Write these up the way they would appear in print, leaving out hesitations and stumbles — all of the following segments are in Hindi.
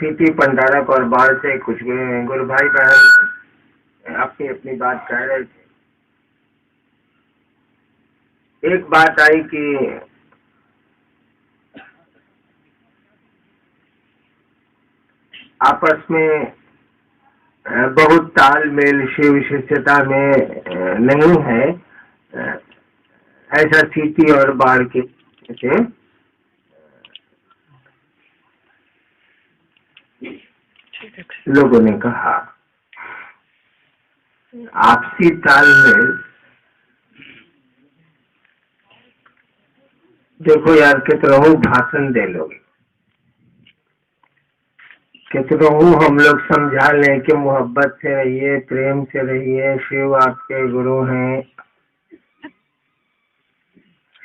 सीटी पंडारक और बाढ़ से कुछ गुरु भाई बहन अपनी अपनी बात कह रहे थे। एक बात आई कि आपस में बहुत तालमेल शिव शिष्यता में नहीं है, ऐसा सीटी और बाढ़ के लोगों ने कहा। आपसी तालमेल, देखो यार कितना भाषण दे लोगे, कितना हम लोग समझा लें कि मोहब्बत से रहिए, प्रेम से रहिए, शिव आपके गुरु हैं,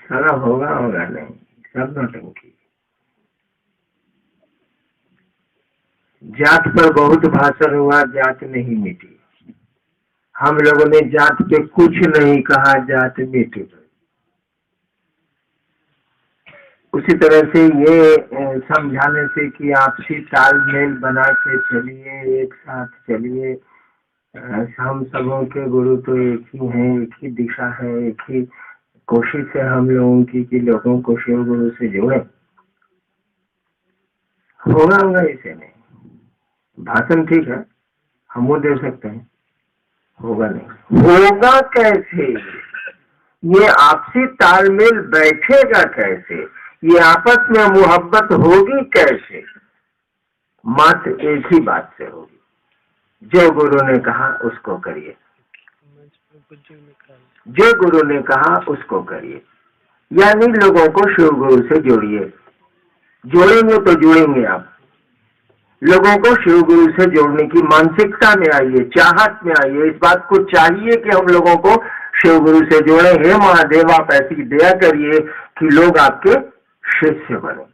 सारा होगा नहीं, सब नौटंकी। जात पर बहुत भाषण हुआ, जात नहीं मिटी। हम लोगों ने जात पे कुछ नहीं कहा, जात मिटी। उसी तरह से ये समझाने से कि आपसी तालमेल बना के चलिए, एक साथ चलिए, हम सबों के गुरु तो एक ही हैं, एक ही दिशा है, एक ही कोशिश है हम लोगों की कि लोगों को शिव गुरु से जोड़े। होगा इसे नहीं। भाषण ठीक है, हम वो दे सकते हैं, होगा नहीं। होगा कैसे? ये आपसी तालमेल बैठेगा कैसे? ये आपस में मोहब्बत होगी कैसे? मात्र एक ही बात से होगी, जो गुरु ने कहा उसको करिए, जो गुरु ने कहा उसको करिए। यानी लोगों को शिव गुरु से जोड़िए। जोड़ेंगे तो जुड़ेंगे आप। लोगों को शिव गुरु से जोड़ने की मानसिकता में आइए, चाहत में आइए। इस बात को चाहिए कि हम लोगों को शिव गुरु से जोड़े। हे महादेव, आप ऐसी दया करिए कि लोग आपके शिष्य बने।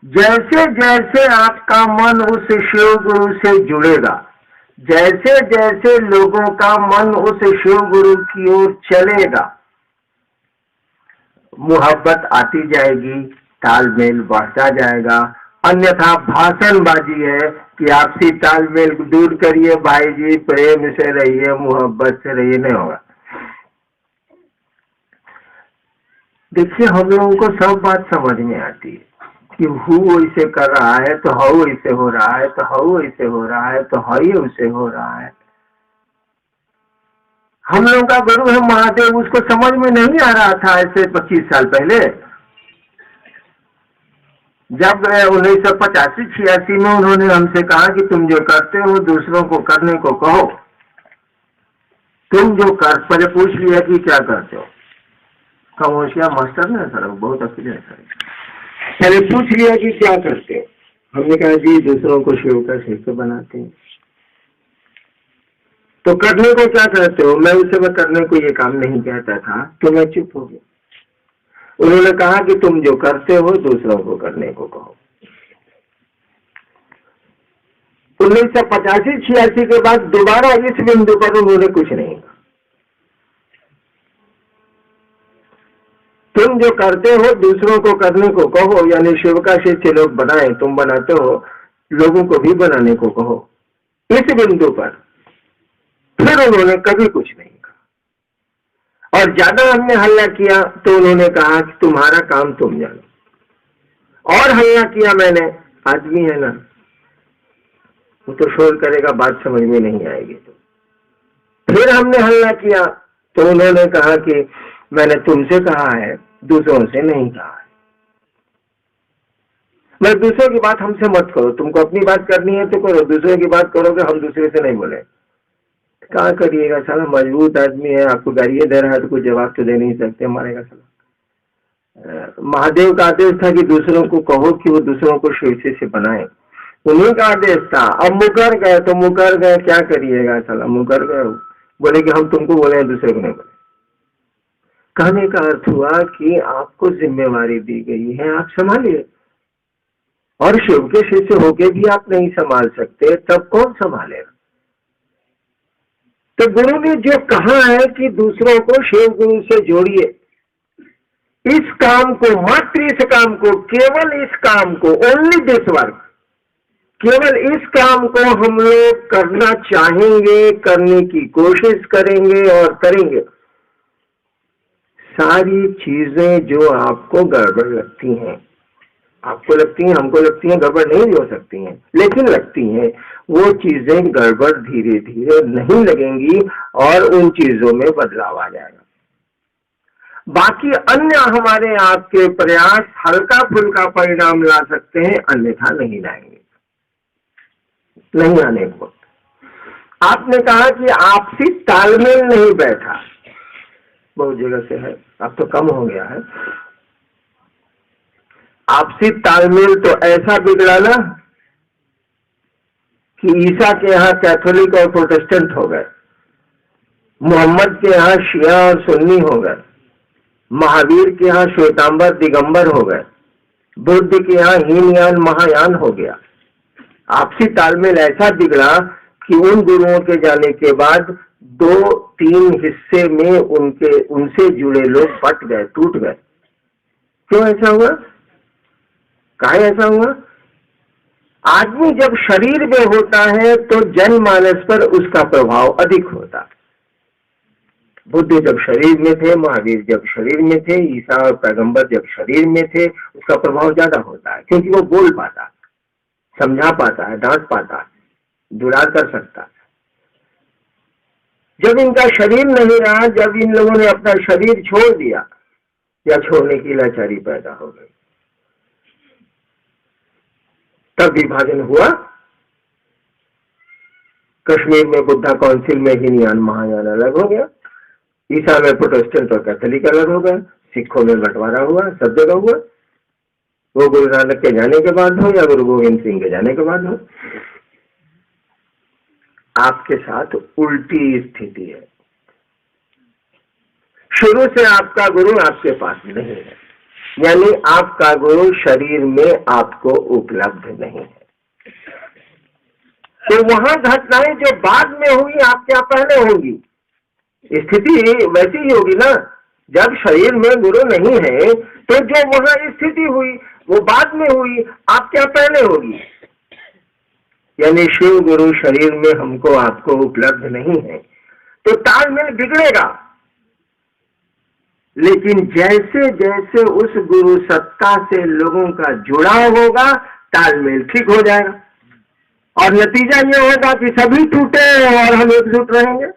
जैसे जैसे आपका मन उस शिव गुरु से जुड़ेगा, जैसे जैसे लोगों का मन उस शिव गुरु की ओर चलेगा, मोहब्बत आती जाएगी, तालमेल बढ़ता जाएगा। अन्यथा भाषणबाजी है कि आपसी तालमेल दूर करिए भाई जी, प्रेम से रहिए, मोहब्बत से रहिए, नहीं होगा। देखिए, हम लोगों को सब बात समझ में आती है कि हु ऐसे कर रहा है तो हऊ ऐसे हो रहा है, तो हऊ ऐसे हो रहा है, तो हई ऐसे हो रहा है। हम लोगों का गुरु है महादेव, उसको समझ में नहीं आ रहा था ऐसे 25 साल पहले, जब 1985-86 में उन्होंने हमसे कहा कि तुम जो करते हो दूसरों को करने को कहो। तुम जो कर, पहले पूछ लिया कि क्या करते हो। खामोशिया मास्टर ने सर बहुत अच्छी है सर, पहले पूछ लिया कि क्या करते हो। हमने कहा जी दूसरों को शिव का शिष्य बनाते हैं। तो करने को क्या करते हो? मैं उस समय करने को ये काम नहीं कहता था, तो मैं चुप हो गया। उन्होंने कहा कि तुम जो करते हो दूसरों को करने को कहो। 1985-86 के बाद दोबारा इस बिंदु पर उन्होंने कुछ नहीं कहा। तुम जो करते हो दूसरों को करने को कहो, यानी शिव का शिष्य लोग बनाए, तुम बनाते हो, लोगों को भी बनाने को कहो। इस बिंदु पर फिर उन्होंने कभी कुछ नहीं कहा। और ज्यादा हमने हल्ला किया तो उन्होंने कहा कि तुम्हारा काम तुम जानो। और हल्ला किया मैंने, आदमी है ना, वो तो शोर करेगा, बात समझ में नहीं आएगी। तो फिर हमने हल्ला किया तो उन्होंने कहा कि मैंने तुमसे कहा है, दूसरों से नहीं कहा है। मैं दूसरों की बात हमसे मत करो, तुमको अपनी बात करनी है तो करो, दूसरों की बात करोगे हम दूसरे से नहीं बोले। क्या करिएगा, साला मजबूत आदमी है, आपको गालियां दे रहा है तो कोई जवाब तो दे नहीं सकते, मारेगा साला। महादेव का आदेश था कि दूसरों को कहो कि वो दूसरों को शिव से बनाए, उन्हीं का आदेश था। अब मुकर गए तो मुकर गए, क्या करिएगा साला, मुकर गए। बोले कि हम तुमको बोले हैं, दूसरे को नहीं बोले। कहने का अर्थ हुआ कि आपको जिम्मेवारी दी गई है, आप संभालिए। और शिव के शिष्य होके भी आप नहीं संभाल सकते, तब कौन संभालेगा? तो गुरु ने जो कहा है कि दूसरों को शिव गुरु से जोड़िए, इस काम को, मात्र इस काम को, केवल इस काम को, ओनली दिस वर्क, केवल इस काम को हम लोग करना चाहेंगे, करने की कोशिश करेंगे और करेंगे। सारी चीजें जो आपको गड़बड़ लगती हैं, आपको लगती हैं, हमको लगती हैं, गड़बड़ नहीं भी हो सकती हैं, लेकिन लगती हैं, वो चीजें गड़बड़ धीरे धीरे नहीं लगेंगी और उन चीजों में बदलाव आ जाएगा। बाकी अन्य हमारे आपके प्रयास हल्का फुल्का परिणाम ला सकते हैं, अन्यथा नहीं लाएंगे, नहीं आने को। आपने कहा कि आपसी तालमेल नहीं बैठा, बहुत जगह से है, अब तो कम हो गया है। आपसी तालमेल तो ऐसा बिगड़ा ना कि ईसा के यहाँ कैथोलिक और प्रोटेस्टेंट हो गए, मोहम्मद के यहाँ शिया और सुन्नी हो गए, महावीर के यहाँ श्वेतांबर दिगंबर हो गए, बुद्ध के यहाँ हीनयान महायान हो गया। आपसी तालमेल ऐसा बिगड़ा कि उन गुरुओं के जाने के बाद 2-3 हिस्से में उनसे जुड़े लोग बट गए, टूट गए। क्यों ऐसा हुआ? काहे ऐसा हुआ? आदमी जब शरीर में होता है तो जनमानस पर उसका प्रभाव अधिक होता है। बुद्ध जब शरीर में थे, महावीर जब शरीर में थे, ईसा और पैगंबर जब शरीर में थे, उसका प्रभाव ज्यादा होता है, क्योंकि वो बोल पाता, समझा पाता है, डांट पाता है, दुलार कर सकता है। जब इनका शरीर नहीं रहा, जब इन लोगों ने अपना शरीर छोड़ दिया या छोड़ने की लाचारी पैदा हो गई, तब विभाजन हुआ। कश्मीर में बुद्धा काउंसिल में हीनयान महायान अलग हो गया, ईसा में प्रोटेस्टेंट और कैथोलिक अलग हो गया, सिखों में बंटवारा हुआ, सब जगह हुआ। वो गुरु नानक के जाने के बाद हो या गुरु गोविंद सिंह के जाने के बाद हो, आपके साथ उल्टी स्थिति है। शुरू से आपका गुरु आपके पास नहीं है, यानी आपका गुरु शरीर में आपको उपलब्ध नहीं है। तो वहां घटनाएं जो बाद में हुई आपके यहाँ पहले होंगी, स्थिति वैसी ही होगी ना। जब शरीर में गुरु नहीं है तो जो वहां स्थिति हुई वो बाद में हुई, आपके यहाँ पहले होगी। यानी शिव गुरु शरीर में हमको आपको उपलब्ध नहीं है, तो तालमेल बिगड़ेगा। लेकिन जैसे जैसे उस गुरु सत्ता से लोगों का जुड़ाव होगा, तालमेल ठीक हो जाएगा और नतीजा ये होगा कि सभी टूटे और हम एकजुट रहेंगे।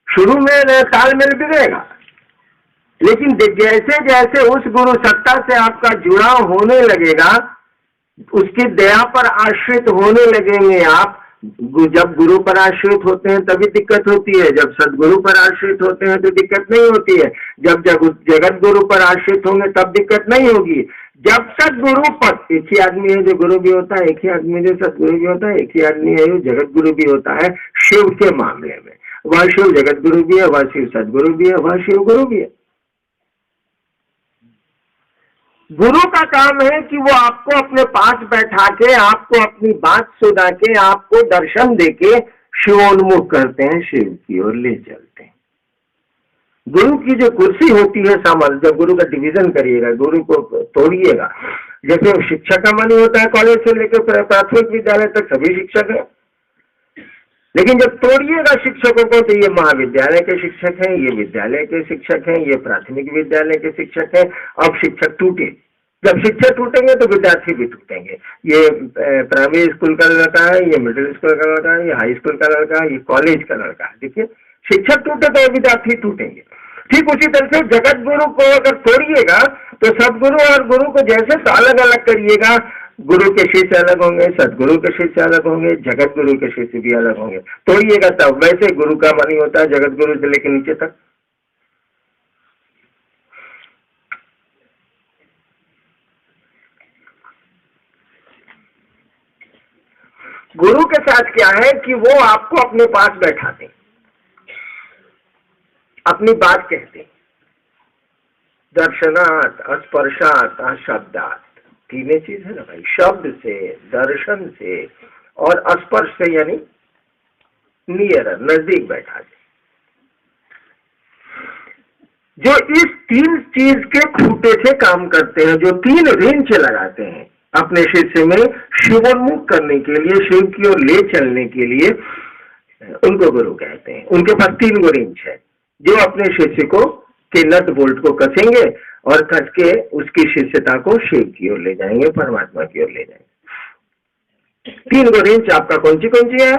शुरू में तालमेल बिगड़ेगा, लेकिन जैसे जैसे उस गुरु सत्ता से आपका जुड़ाव होने लगेगा, उसकी दया पर आश्रित होने लगेंगे आप। जब गुरु पर आश्रित होते हैं तभी दिक्कत होती है, जब सदगुरु पर आश्रित होते हैं तो दिक्कत नहीं होती है। जब जगत गुरु पर आश्रित होंगे तब दिक्कत नहीं होगी। जब सदगुरु पर, एक ही आदमी है जो गुरु भी होता है, एक ही आदमी जो सदगुरु भी होता है, एक ही आदमी है जो जगत गुरु भी होता है। शिव के मामले में वह शिव जगत गुरु भी है, वह शिव सदगुरु भी है, वह शिव गुरु भी है। गुरु का काम है कि वो आपको अपने पास बैठा के, आपको अपनी बात सुना के, आपको दर्शन देके शिवोन्मुख करते हैं, शिव की ओर ले चलते हैं। गुरु की जो कुर्सी होती है सामान्य, जब गुरु का डिवीजन करिएगा, गुरु को तोड़िएगा, जैसे शिक्षक का मन होता है कॉलेज से लेकर प्राथमिक विद्यालय तक सभी शिक्षक है, लेकिन जब तोड़िएगा शिक्षकों को तो ये महाविद्यालय के शिक्षक हैं, ये विद्यालय के शिक्षक हैं, ये प्राथमिक विद्यालय के शिक्षक हैं। अब शिक्षक टूटे, जब शिक्षक टूटेंगे तो विद्यार्थी भी टूटेंगे। ये प्राइमरी स्कूल का लड़का है, ये मिडिल स्कूल का लड़का है, ये हाई स्कूल का लड़का है, ये कॉलेज का लड़का है। देखिए, शिक्षक टूटे तो विद्यार्थी टूटेंगे। ठीक उसी तरह से जगत गुरु को अगर तोड़िएगा तो सदगुरु और गुरु को जैसे तो अलग अलग करिएगा, गुरु के शिष्य अलग होंगे, सदगुरु के शिष्य अलग होंगे, जगत गुरु के शिष्य भी अलग होंगे। तोड़िएगा तब। वैसे गुरु का मन ही होता है जगत गुरु से लेकर नीचे तक। गुरु के साथ क्या है कि वो आपको अपने पास बैठाते, अपनी बात कहते। दर्शनात्, स्पर्शात्, शब्दात्, तीन चीज है ना भाई। शब्द से, दर्शन से और स्पर्श से, यानी नियर, नजदीक बैठा दे। जो इस 3 चीज के खूंटे से काम करते हैं, जो 3 रेंच लगाते हैं अपने शिष्य में शिवोन्मुख करने के लिए, शिव की ओर ले चलने के लिए, उनको गुरु कहते हैं। उनके पास 3 गो रेंच है जो अपने शिष्य को के नट बोल्ट को कसेंगे और कस के उसकी शिष्यता को शिव की ओर ले जाएंगे, परमात्मा की ओर ले जाएंगे। 3 गो रेंच आपका कौन सी है?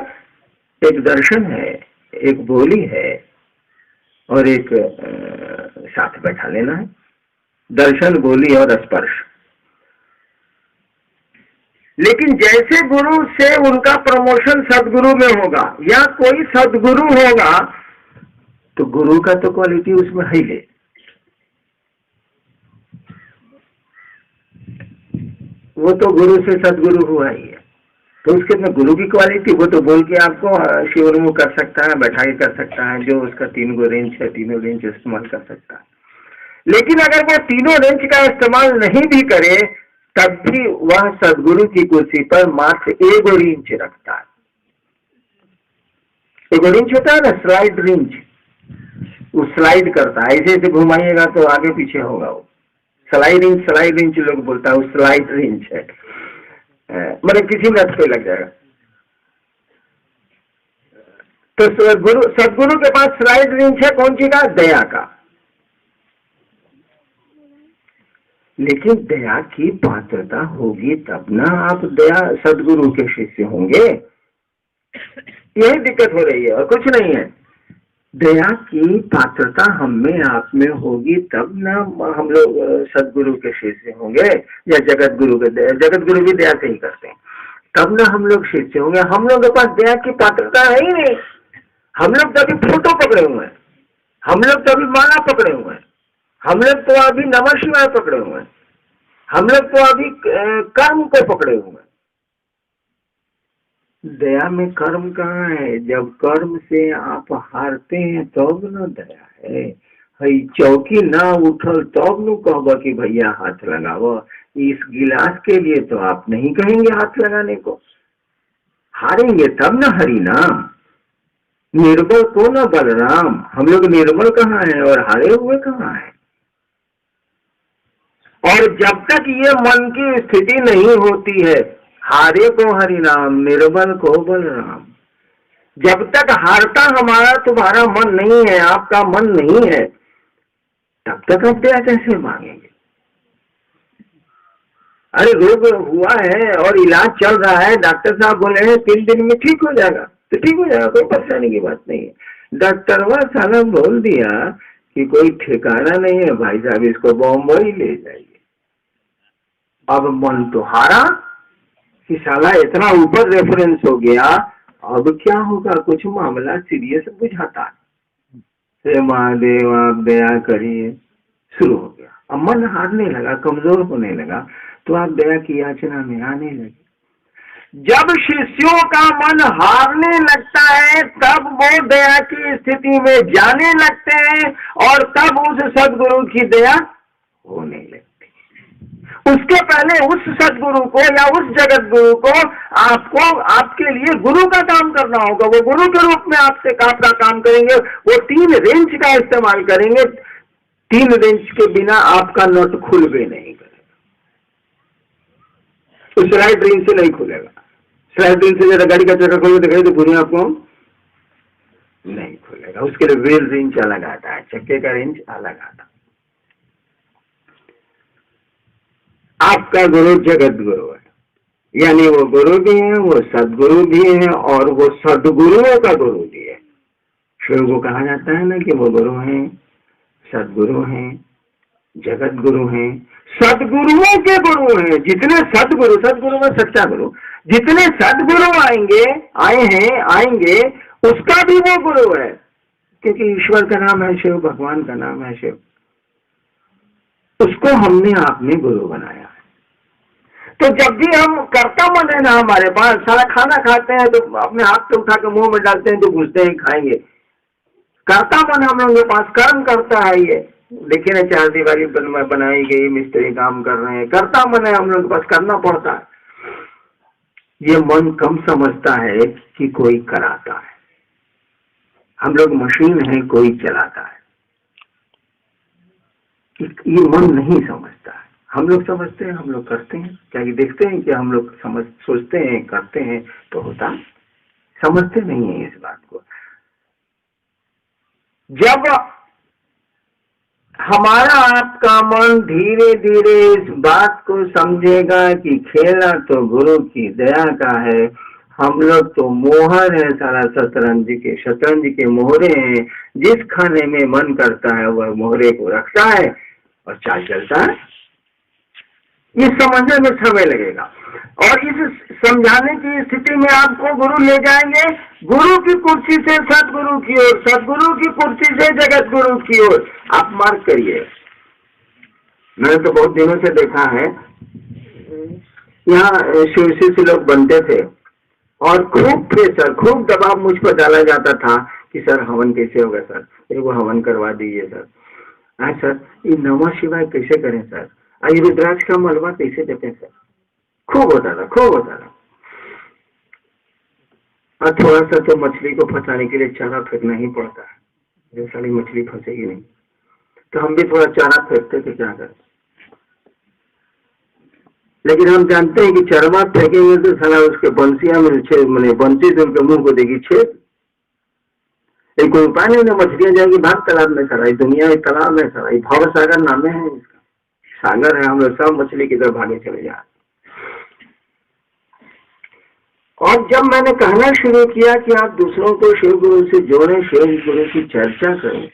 एक दर्शन है, एक बोली है और एक साथ बैठा लेना है। दर्शन, बोली और स्पर्श। लेकिन जैसे गुरु से उनका प्रमोशन सदगुरु में होगा या कोई सदगुरु होगा तो गुरु का तो क्वालिटी उसमें है ही। वो तो गुरु से सदगुरु हुआ ही है, तो उसके में गुरु की क्वालिटी, वो तो बोल के आपको शिवोन्मुख कर सकता है, बैठा के कर सकता है, जो उसका 3 गो रेंज है, 3 रेंज इस्तेमाल कर सकता है। लेकिन अगर वो 3 रेंज का इस्तेमाल नहीं भी करे तब भी वह सदगुरु की कुर्सी पर मात्र 1 रेंज रखता है। 1 रेंज होता है ना, स्लाइड रेंज, वो स्लाइड करता है, ऐसे ऐसे घुमाइएगा तो आगे पीछे होगा। वो स्लाइड रेंज लोग बोलता है, वो स्लाइड रेंज है, मतलब किसी नट पे लग जाएगा। तो सदगुरु के पास स्लाइड रेंज है कौन सी का? दया का। लेकिन दया की पात्रता होगी तब ना आप दया सदगुरु के शिष्य होंगे। यही दिक्कत हो रही है और कुछ नहीं है। दया की पात्रता हम में आप में होगी तब ना हम लोग सदगुरु के शिष्य होंगे, या जगत गुरु भी दया से ही करते हैं, तब ना हम लोग शिष्य होंगे। हम लोग के पास दया की पात्रता है ही नहीं। हम लोग तो अभी फोटो पकड़े हुए हैं, हम लोग तो अभी माला पकड़े हुए हैं, हम लोग तो अभी नमः शिवाय पकड़े हुए हैं, हम लोग तो अभी कर्म को पकड़े हुए हैं। दया में कर्म कहाँ है? जब कर्म से आप हारते हैं तब न दया है। हई चौकी ना उठल तब न कहबा कि भैया हाथ लगाओ। इस गिलास के लिए तो आप नहीं कहेंगे हाथ लगाने को। हारेंगे तब न हरि नाम। निर्बल को न बलराम। हम लोग निर्बल कहाँ है और हारे हुए कहाँ है? और जब तक ये मन की स्थिति नहीं होती है, हारे को हरि नाम, निर्बल को बलराम, जब तक हारता हमारा तुम्हारा मन नहीं है, आपका मन नहीं है, तब तक आप दया कैसे मांगेंगे? अरे रोग हुआ है और इलाज चल रहा है, डॉक्टर साहब बोले हैं 3 दिन में ठीक हो जाएगा, तो ठीक हो जाएगा, कोई परेशानी की बात नहीं है। डॉक्टरवा साला बोल दिया कि कोई ठिकाना नहीं है भाई साहब, इसको बॉम्बई ले जाइए। अब मन तो हारा कि साला इतना ऊपर रेफरेंस हो गया, अब क्या होगा? कुछ मामला सीरियस बुझाता है। हे महादेव आप दया करिए, शुरू हो गया। अब मन हारने लगा, कमजोर होने लगा, तो आप दया की याचना में आने लगे। जब शिष्यों का मन हारने लगता है तब वो दया की स्थिति में जाने लगते हैं और तब उस सदगुरु की दया होने लगती है। उसके पहले उस सदगुरु को या उस जगत गुरु को आपको आपके लिए गुरु का काम करना होगा। वो गुरु के रूप में आपसे आपका काम करेंगे। वो 3 रेंज का इस्तेमाल करेंगे। 3 रेंज के बिना आपका नट खुल भी नहीं करेगा। तो स्लाइड रेंज से नहीं खुलेगा। स्लाइड रेंज से गाड़ी का चक्कर खोलो दिखाई तो पूरी आपको नहीं खुलेगा। उसके लिए व्हील रेंज अलग आता है, चक्के का रेंज अलग आता है। आपका गुरु जगत गुरु है, यानी वो गुरु भी है, वो सदगुरु भी है और वो सदगुरुओं का गुरु भी है। शिव को कहा जाता है ना कि वो गुरु हैं, सदगुरु हैं, जगत गुरु हैं, सदगुरुओं के गुरु हैं। जितने सदगुरु में सच्चा गुरु, जितने सदगुरु आएंगे उसका भी वो गुरु है, क्योंकि ईश्वर का नाम है शिव, भगवान का नाम है शिव। उसको हमने आपने गुरु बनाया है। तो जब भी हम कर्ता मन है ना हमारे पास, सारा खाना खाते हैं तो अपने हाथ से उठा के मुंह में डालते हैं तो पूछते हैं खाएंगे। कर्ता मन हम लोगों के पास कर्म करता है। ये देखिए ना, 4 दीवारी बनाई गई, मिस्त्री काम कर रहे हैं, कर्ता मन है हम लोगों के पास, करना पड़ता है। ये मन कम समझता है कि कोई कराता है। हम लोग मशीन है, कोई चलाता है। कि ये मन नहीं समझता है। हम लोग समझते हैं, हम लोग करते हैं, क्या ये देखते हैं कि हम लोग सोचते हैं, करते हैं तो होता, समझते नहीं है इस बात को। जब हमारा आपका मन धीरे धीरे इस बात को समझेगा कि खेला तो गुरु की दया का है, हम लोग तो मोहर है सारा शतरंज के मोहरे हैं, जिस खाने में मन करता है वह मोहरे को रखता है और चाल चलता है। ये समझने में समय लगेगा और इस समझाने की स्थिति में आपको गुरु ले जाएंगे गुरु की कुर्सी से सदगुरु की ओर, सदगुरु की कुर्सी से जगत गुरु की ओर। आप मार्क करिए, मैंने तो बहुत दिनों से देखा है, यहाँ शिवसी से लोग बनते थे और खूब प्रेशर, खूब दबाव मुझ पर डाला जाता था कि सर हवन कैसे होगा सर, मेरे को हवन करवा दीजिए सर। हाँ सर, ये नमः शिवाय कैसे करें सर, ये रुद्राक्ष का मलबा कैसे देते सर। खूब होता था, खूब होता था। और थोड़ा सा तो मछली को फंसाने के लिए चारा फेंकना ही पड़ता है, जैसे सारी मछली फंसेगी नहीं, तो हम भी थोड़ा चारा फेंकते थे, क्या करें। लेकिन हम जानते हैं कि चरवा फेंकेंगे तो साला उसके बंसिया में छेद, मैंने बंसी से उनके मुंह को देगी छेद। एक कोई उपाय नहीं, ना मछलियां जाएगी भाग तालाब में सराई, दुनिया एक तालाब में सराई, भव सागर नामे है इसका, सागर है, हम लोग सब मछली की तरफ भागे चले जाए। और जब मैंने कहना शुरू किया कि आप दूसरों को शिव गुरु से जोड़ें, शिव गुरु की चर्चा करें,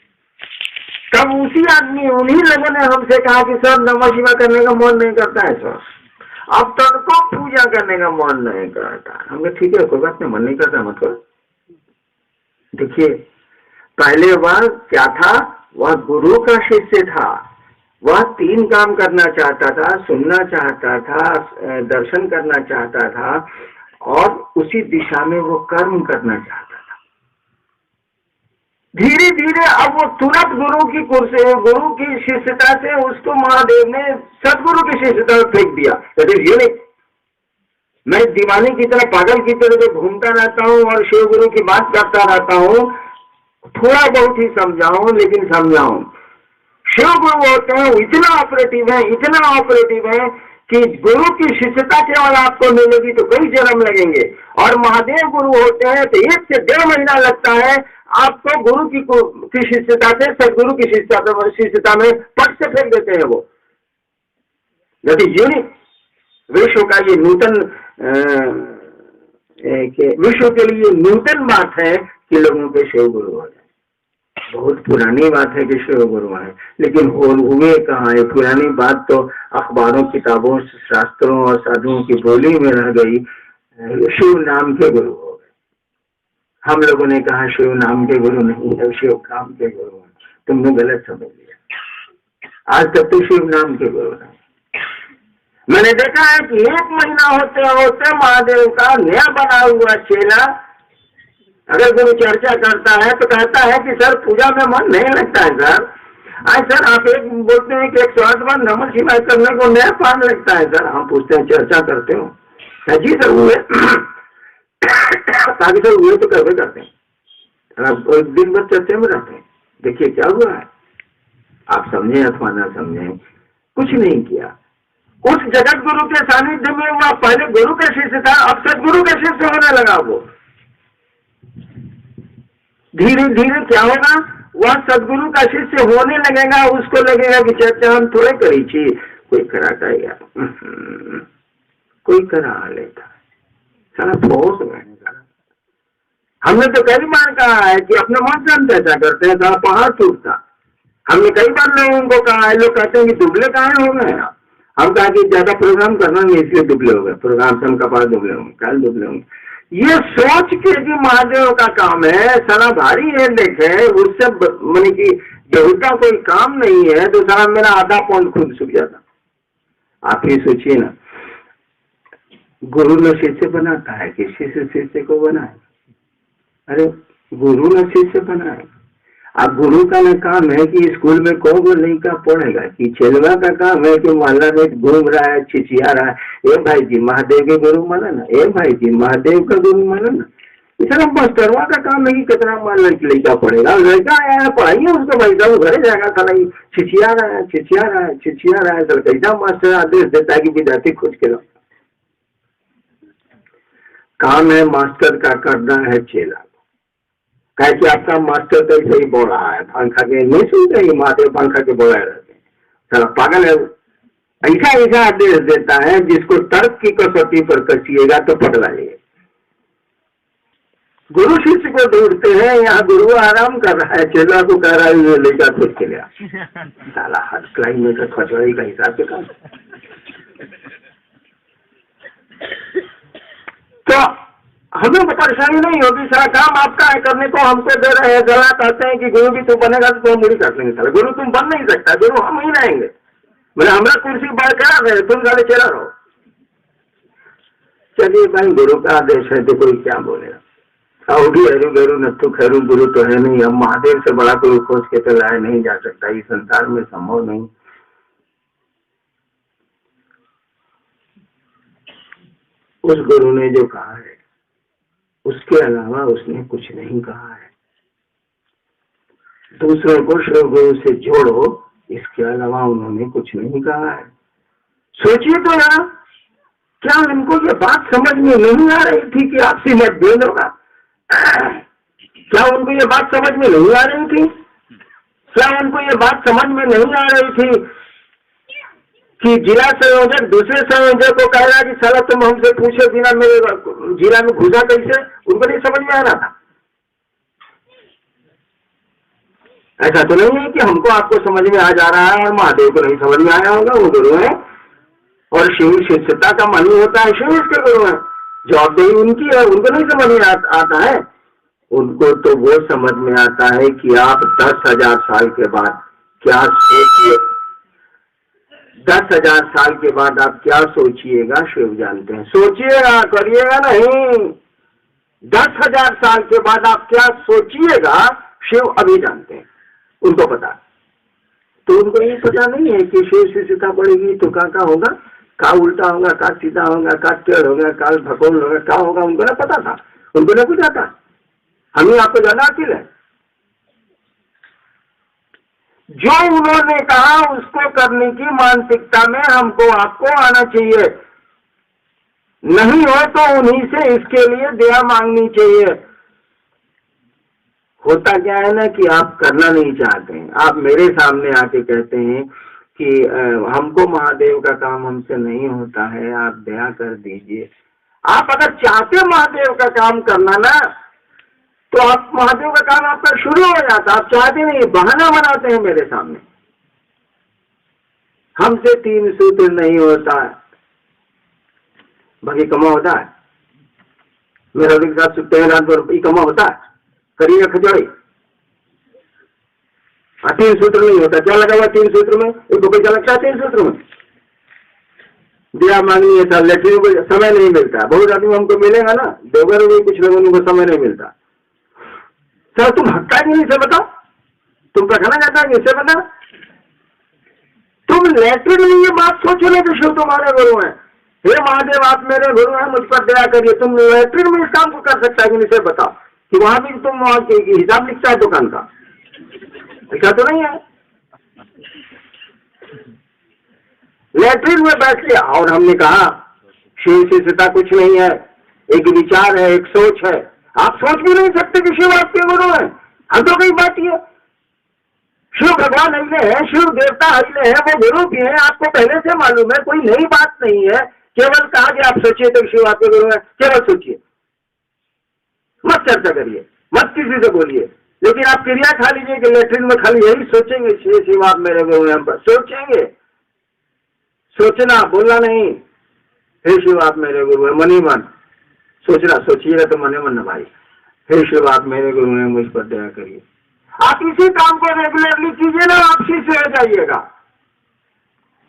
तब उसी आदमी, उन्हीं लोगों ने हमसे कहा कि सर नमः शिवाय करने का मन नहीं करता है सर, अब तक को पूजा करने का मन नहीं करता। हमने ठीक है, कोई बात नहीं, मन नहीं करता मतलब। देखिए, पहले वह क्या था, वह गुरु का शिष्य था, वह 3 काम करना चाहता था, सुनना चाहता था, दर्शन करना चाहता था और उसी दिशा में वो कर्म करना चाहता था। धीरे धीरे अब वो तुरंत गुरु की कुर्सी, गुरु की शिष्यता से उसको महादेव ने सदगुरु की शिष्यता में फेंक दिया। ये मैं दीवाने की तरह, पागल की तरह तो घूमता रहता हूँ और शिव गुरु की बात करता रहता हूँ, थोड़ा बहुत ही समझाऊं लेकिन समझाऊं। शिव गुरु होते हैं इतना ऑपरेटिव है कि गुरु की शिष्यता केवल आपको मिलेगी तो कई जन्म लगेंगे, और महादेव गुरु होते हैं तो 1 से 1.5 महीना लगता है आपको गुरु की शिष्यता से सदगुरु की शिष्यता में पट से फेंक देते हैं। वो यूनिक विश्व का ये नूतन, विश्व के लिए नूतन बात है कि लोगों के शिव गुरु हो जाए। बहुत पुरानी बात है कि शिव गुरु है, लेकिन हुए कहाँ है। पुरानी बात तो अखबारों, किताबों, शास्त्रों और साधुओं की बोली में रह गई। शिव नाम के गुरु हो गए। हम लोगों ने कहा शिव नाम के गुरु नहीं है, शिव काम के गुरु है। तुमने गलत समझ लिया। आज तक तो शिव नाम के गुरु है। मैंने देखा है कि 1 महीना होते होते महादेव का नया बना हुआ चेला अगर गुरु चर्चा करता है तो कहता है कि सर पूजा में मन नहीं लगता है सर। आज सर आप एक बोलते हैं कि 108 बार नमः शिवाय करने को नया पान लगता है सर। हम पूछते हैं चर्चा करते हो? जी सर हुए। ताकि सर हुए तो करते करते हैं, आप दिन भर चर्चा में रहते हैं। देखिए क्या हुआ है, आप समझे अथवा ना समझे, कुछ नहीं किया। उस जगत गुरु के सानिध्य में वह पहले गुरु का शिष्य था, अब सदगुरु का शिष्य होने लगा। वो धीरे धीरे क्या होगा, वह सदगुरु का शिष्य होने लगेगा। उसको लगेगा कि चर्चा हम थोड़े करी थी, कोई करा था यार, कोई करा लेता सारा फोर्स रहने का। हमने तो कई बार कहा है कि अपने मन से हम चर्चा करते हैं, सारा पहाड़ टूटता। हमने कई बार लोगों को कहा है, लोग कहते हैं कि दुबले कहाँ हो गए। हम कहा कि ज्यादा प्रोग्राम करना नहीं इसलिए दुबले हो गए, प्रोग्राम से हम कपाल दुबले होंगे, कल दुबले होंगे। ये सोच के कि महादेव का काम है, सारा भारी है, देखे उससे मैंने कि देवता कोई काम नहीं है तो सारा मेरा आधा पौंड खुद सूख जाता। आप ही सोचिए ना, गुरु न शिष्य बनाता है कि शिष्य शिष्य को बनाए? अरे गुरु न शिष्य बनाए। अब गुरु का न काम है कि स्कूल में कौन को लड़का पढ़ेगा, कि चेलवा का काम है कि मोहल्ला में घूम रहा है, छिछिया रहा है, ए भाई जी महादेव के गुरु माना ना, ए भाई जी महादेव का गुरु माना ना। इतना मास्टरवा का काम नहीं, कितना लड़का पढ़ेगा, लड़का आया है पढ़ाइए उसको भाई साहब, घरे जाएगा साला छिछिया रहा है छिछिया रहा है छिछिया रहा है, सर कैसा मास्टर आदेश देता है कि विद्यार्थी खोज के लो। काम है मास्टर का करना है चेला, कहे कि आपका मास्टर तो ऐसे ही बोल रहा है, पंखा के नहीं सुनते ही महादेव पंखा के बोला रहते हैं, साला पागल है। ऐसा ऐसा आदेश देता है जिसको तर्क की कसौटी पर कसिएगा तो पकड़ा जाएगा। गुरु शिष्य को ढूंढते हैं, यहाँ गुरु आराम कर रहा है, चेला को कह रहा है ये लेकर खोज के लिया, साला हर क्लाइमेट का खचवाई का हिसाब से काम। तो हमें परेशानी नहीं होगी, सारा काम आपका है करने को, हमको दे रहे हैं सलाह, कहते हैं कि गुरु भी तू बनेगा तो हम मुड़ी कर लेंगे, साला गुरु तुम बन नहीं सकता, गुरु हम ही रहेंगे, बोले हमारा कुर्सी बरकरार है, तुम साले चला रहो। चलिए भाई गुरु का आदेश है तो कोई क्या बोलेगा, औगी हरू गरु नत्थु खैरू, गुरु तो है नहीं, हम महादेव से बड़ा गुरु खोज के तो लाया नहीं जा सकता, इस संसार में संभव नहीं। उस गुरु ने जो कहा है उसके अलावा उसने कुछ नहीं कहा है, दूसरों को शिव गुरु से जोड़ो, इसके अलावा उन्होंने कुछ नहीं कहा है। सोचिए तो यार, क्या उनको ये बात समझ में नहीं आ रही थी कि आपसी मतभेद होगा? क्या उनको ये बात समझ में नहीं आ रही थी? क्या उनको ये बात समझ में नहीं आ रही थी कि जिला संयोजक दूसरे संयोजक को कह रहा कि साला तुम हमसे पूछे बिना मेरे जिला में घुसा कैसे? उनको नहीं समझ में आ रहा था। ऐसा तो नहीं है कि हमको आपको समझ में आ जा रहा है और महादेव को नहीं समझ में आया होगा, वो गुरु है और शिव शिष्यता का मन होता है, शिव इसके गुरु है, जवाबदेही उनकी है, उनको नहीं समझ में आता है। उनको तो वो समझ में आता है कि आप 10,000 साल के बाद क्या सोचिए, 10,000 साल के बाद आप क्या सोचिएगा शिव जानते हैं, सोचिएगा करिएगा नहीं, 10,000 साल के बाद आप क्या सोचिएगा शिव अभी जानते हैं, उनको पता। तो उनको ये पता नहीं है कि शिव शिष्यता पड़ेगी तो क्या होगा, का उल्टा होगा, का सीधा होगा, का टेढ़ होगा, का भगोल होगा, क्या होगा, उनको ना पता था, उनको ना कुछ आता। हम ही आपको ज्यादा अकील है। जो उन्होंने कहा उसको करने की मानसिकता में हमको आपको आना चाहिए, नहीं हो तो उन्हीं से इसके लिए दया मांगनी चाहिए। होता क्या है ना कि आप करना नहीं चाहते हैं, आप मेरे सामने आके कहते हैं कि हमको महादेव का काम हमसे नहीं होता है, आप दया कर दीजिए। आप अगर चाहते महादेव का काम करना ना तो आप महादेव का काम आपका शुरू हो जाता, आप चाहते नहीं, बहाना बनाते हैं मेरे सामने, हमसे 3 सूत्र नहीं होता है, बाकी कमा होता है, मेरा के साथ सुनते हैं रात भर, कमा होता है, करिए खिचड़ी, 3 सूत्र नहीं होता, क्या लगा हुआ 3 सूत्र में, इनको पैसा लगता है 3 सूत्र में, दिया मांगनी है सर, लेकिन समय नहीं मिलता, बहुत आदमी हमको मिलेगा ना, देवघर में कुछ लोगों को समय नहीं मिलता। सर तुम हक्का नहीं इसे बताओ, तुम पकड़ा जाता है इसे बता, तुम लेटर में ये बात सोचो ना कि शिव तुम्हारे गुरु है, हे महादेव आप मेरे गुरु हैं, मुझ पर दया करिए, तुम लेटर में इस काम को कर सकता है कि इसे बताओ कि वहां भी तुम वहां हिसाब लिखता है दुकान का, ऐसा तो नहीं है। लेटरिन में बैठ लिया और हमने कहा शिव शिष्यता कुछ नहीं है, एक विचार है, एक सोच है, आप सोच भी नहीं सकते कि शिव आपके गुरु है, हम तो कई बात है, शिव भगवान अगले हैं, शिव देवता अगले हैं, वो गुरु भी हैं, आपको पहले से मालूम है, कोई नई बात नहीं है, केवल कहा कि आप सोचिए तो शिव आपके गुरु है, केवल सोचिए, मत चर्चा करिए, मत किसी से बोलिए, लेकिन आप क्रिया खा लीजिए कि लेटरिन में खाली यही सोचेंगे शिव आप मेरे गुरु हैं, सोचेंगे, सोचना बोलना नहीं, हे शिव आप मेरे गुरु है, मन ही मन सोचना, सोचिएगा तो मने मन न भाई, हे शिव आप मेरे गुरु हैं, मुझ पर दया करिए। आप इसी काम को रेगुलरली कीजिए ना, आप शिष्य हो जाइएगा,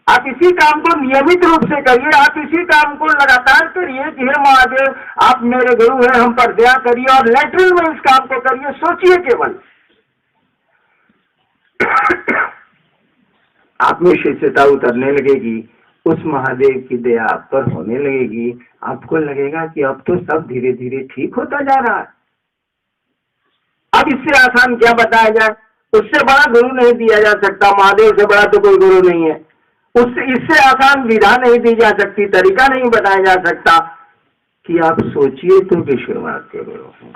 आप इसी काम को नियमित रूप से करिए, आप इसी काम को लगातार करिए कि हे महादेव आप मेरे गुरु हैं, हम पर दया करिए, और लेटरिन में इस काम को करिए, सोचिए केवल, आप में शिष्यता उतरने लगेगी, उस महादेव की दया आप पर होने लगेगी, आपको लगेगा कि अब तो सब धीरे धीरे ठीक होता जा रहा है। अब इससे आसान क्या बताया जाए? उससे बड़ा गुरु नहीं दिया जा सकता, महादेव से बड़ा तो कोई गुरु नहीं है। उससे इससे आसान विधा नहीं दी जा सकती, तरीका नहीं बताया जा सकता कि आप सोचिए तो विश्वनाथ के गुरु हैं।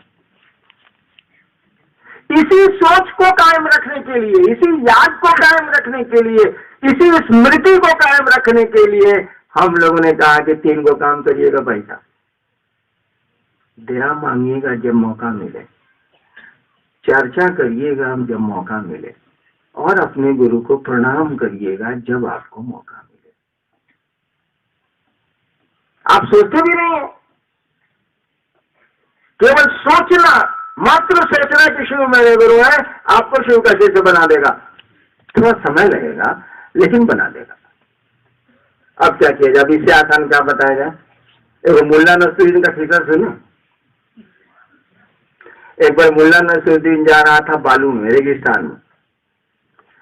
इसी सोच को कायम रखने के लिए, इसी याद को कायम रखने के लिए, इसी स्मृति को कायम रखने के लिए हम लोगों ने कहा कि 3 को काम करिएगा भाई साहब। दया मांगिएगा जब मौका मिले, चर्चा करिएगा हम जब मौका मिले, और अपने गुरु को प्रणाम करिएगा जब आपको मौका मिले। आप सोचते भी नहीं है, केवल सोचना, मात्र सोचना कि शिव मेरे गुरु है, आपको शिव का शिष्य बना देगा। थोड़ा समय लगेगा लेकिन बना देगा। अब क्या किया जाए? इससे आसान क्या बताया जाए? एक मुल्ला नसरुद्दीन का किस्सा सुनो। एक बार मुल्ला नसरुद्दीन जा रहा था बालू में, रेगिस्तान में।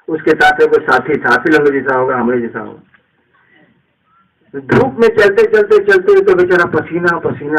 उसके साथ कोई साथी था, फिल्म जैसा होगा, हमारे जैसा होगा। धूप में चलते चलते चलते तो बेचारा पसीना पसीना